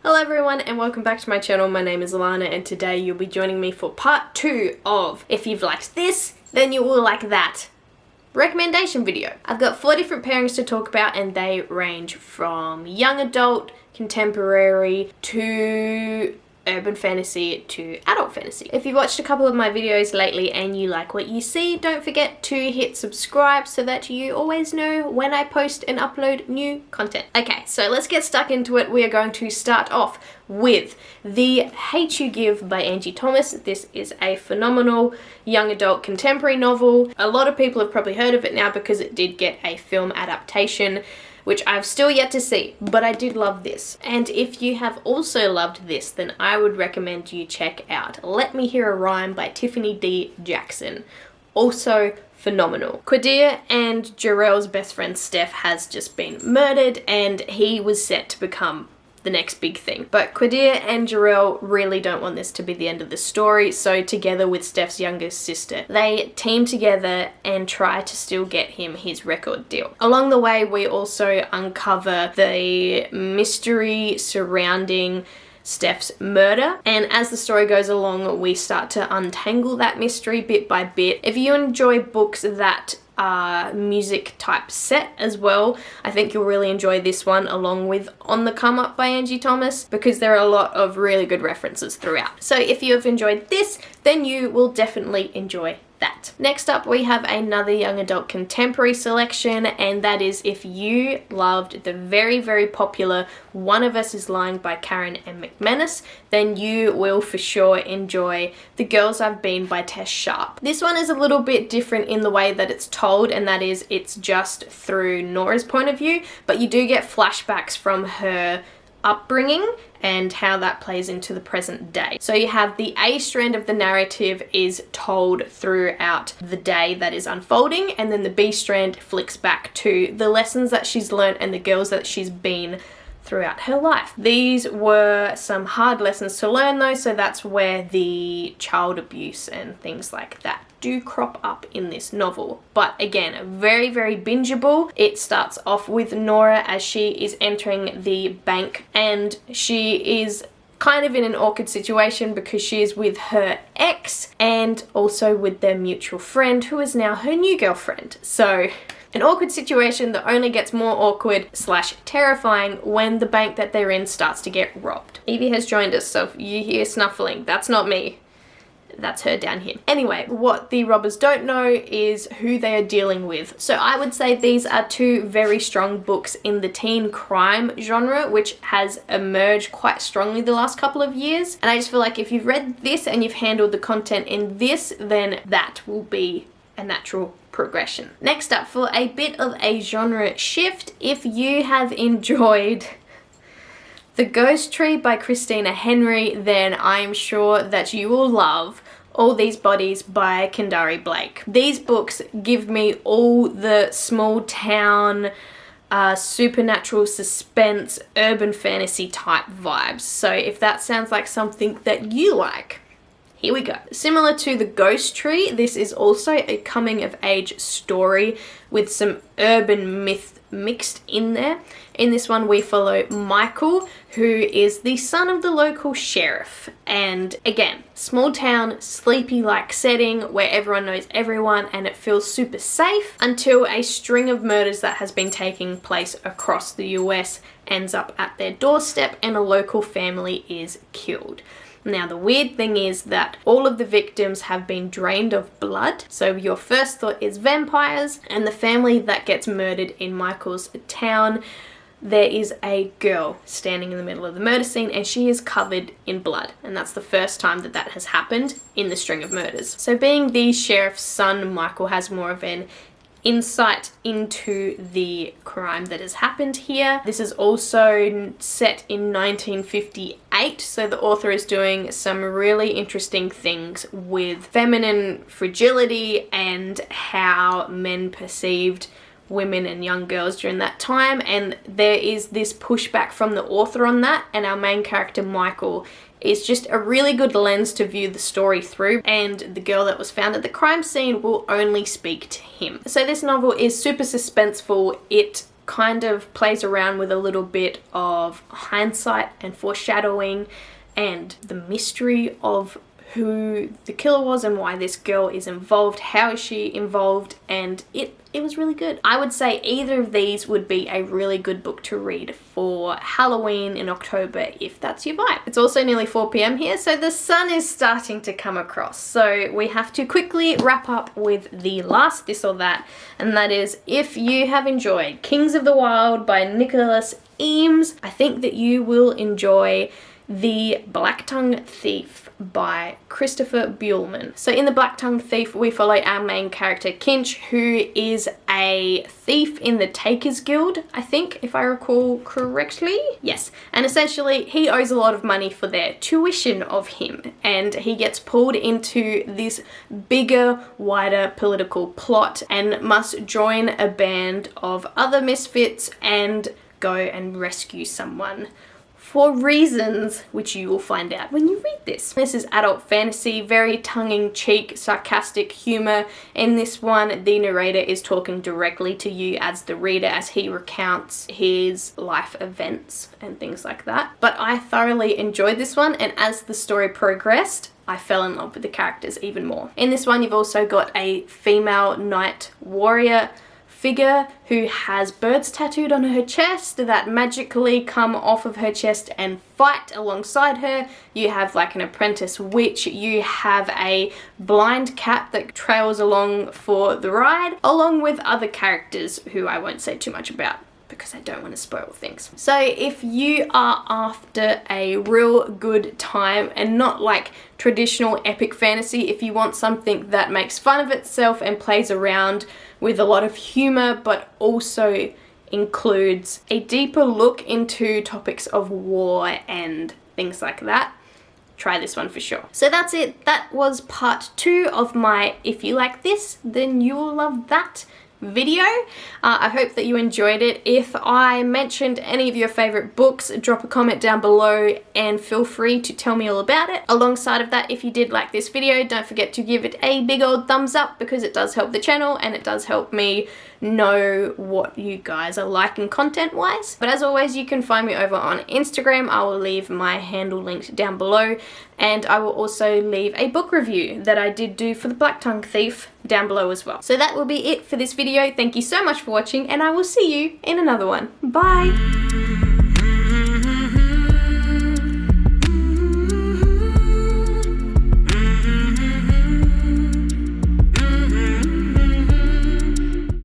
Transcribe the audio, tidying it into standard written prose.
Hello everyone and welcome back to my channel. My name is Alana and today you'll be joining me for part 2 of If You've Liked This, Then You Will Like That recommendation video. I've got 4 different pairings to talk about and they range from young adult, contemporary, to urban fantasy to adult fantasy. If you've watched a couple of my videos lately and you like what you see, don't forget to hit subscribe so that you always know when I post and upload new content. Okay, so let's get stuck into it. We are going to start off with The Hate You Give by Angie Thomas. This is a phenomenal young adult contemporary novel. A lot of people have probably heard of it now because it did get a film adaptation, which I've still yet to see, but I did love this. And if you have also loved this, then I would recommend you check out Let Me Hear a Rhyme by Tiffany D. Jackson. Also phenomenal. Quadir and Jarrell's best friend Steph has just been murdered and he was set to become the next big thing. But Quadir and Jarrell really don't want this to be the end of the story, so together with Steph's youngest sister, they team together and try to still get him his record deal. Along the way, we also uncover the mystery surrounding Steph's murder, and as the story goes along, we start to untangle that mystery bit by bit. If you enjoy books that music type set as well, I think you'll really enjoy this one, along with On the Come Up by Angie Thomas, because there are a lot of really good references throughout. So if you have enjoyed this, then you will definitely enjoy that. Next up, we have another young adult contemporary selection, and that is If You Loved the very, very popular One of Us Is Lying by Karen M. McManus, then you will for sure enjoy The Girls Ive Been by Tess Sharp. This one is a little bit different in the way that it's told, and that is it's just through Nora's point of view, but you do get flashbacks from her upbringing and how that plays into the present day. So you have the A strand of the narrative is told throughout the day that is unfolding, and then the B strand flicks back to the lessons that she's learned and the girls that she's been throughout her life. These were some hard lessons to learn though, so that's where the child abuse and things like that do crop up in this novel. But again, very, very bingeable. It starts off with Nora as she is entering the bank, and she is kind of in an awkward situation because she is with her ex and also with their mutual friend who is now her new girlfriend. So an awkward situation that only gets more awkward / terrifying when the bank that they're in starts to get robbed. Evie has joined us, so if you hear snuffling, that's not me. That's her down here. Anyway, what the robbers don't know is who they are dealing with. So I would say these are 2 very strong books in the teen crime genre, which has emerged quite strongly the last couple of years. And I just feel like if you've read this and you've handled the content in this, then that will be a natural progression. Next up, for a bit of a genre shift, if you have enjoyed The Ghost Tree by Christina Henry, then I'm sure that you will love All These Bodies by Kendari Blake. These books give me all the small town, supernatural suspense, urban fantasy type vibes. So if that sounds like something that you like, here we go. Similar to The Ghost Tree, this is also a coming of age story with some urban myth mixed in there. In this one we follow Michael, who is the son of the local sheriff, and again, small town, sleepy like setting where everyone knows everyone and it feels super safe until a string of murders that has been taking place across the US ends up at their doorstep and a local family is killed. Now the weird thing is that all of the victims have been drained of blood, so your first thought is vampires, and the family that gets murdered in Michael's town, there is a girl standing in the middle of the murder scene and she is covered in blood, and that's the first time that that has happened in the string of murders. So being the sheriff's son, Michael has more of an insight into the crime that has happened here. This is also set in 1958, so the author is doing some really interesting things with feminine fragility and how men perceived women and young girls during that time, and there is this pushback from the author on that, and our main character Michael is just a really good lens to view the story through, and the girl that was found at the crime scene will only speak to him. So this novel is super suspenseful. It kind of plays around with a little bit of hindsight and foreshadowing and the mystery of who the killer was and why this girl is involved, how is she involved, and it was really good. I would say either of these would be a really good book to read for Halloween in October if that's your vibe. It's also nearly 4 p.m. here, so the sun is starting to come across. So we have to quickly wrap up with the last this or that, and that is, if you have enjoyed Kings of the Wild by Nicholas Eames, I think that you will enjoy The Black Tongue Thief by Christopher Buehlman. So in The Black Tongue Thief, we follow our main character Kinch, who is a thief in the Takers Guild, I think, if I recall correctly. Yes, and essentially he owes a lot of money for their tuition of him, and he gets pulled into this bigger, wider political plot and must join a band of other misfits and go and rescue someone, for reasons which you will find out when you read this. This is adult fantasy, very tongue-in-cheek, sarcastic humor. In this one, the narrator is talking directly to you as the reader as he recounts his life events and things like that. But I thoroughly enjoyed this one, and as the story progressed, I fell in love with the characters even more. In this one, you've also got a female knight warrior figure who has birds tattooed on her chest that magically come off of her chest and fight alongside her. You have like an apprentice witch. You have a blind cat that trails along for the ride, along with other characters who I won't say too much about because I don't want to spoil things. So if you are after a real good time and not like traditional epic fantasy, if you want something that makes fun of itself and plays around with a lot of humor but also includes a deeper look into topics of war and things like that, try this one for sure. So that's it. That was part 2 of my If You Like This, Then You Will Love That video. I hope that you enjoyed it. If I mentioned any of your favorite books, drop a comment down below and feel free to tell me all about it. Alongside of that, if you did like this video, don't forget to give it a big old thumbs up because it does help the channel and it does help me know what you guys are liking content wise. But as always, you can find me over on Instagram. I will leave my handle linked down below, and I will also leave a book review that I did do for The Black Tongue Thief down below as well. So that will be it for this video. Thank you so much for watching, and I will see you in another one. Bye!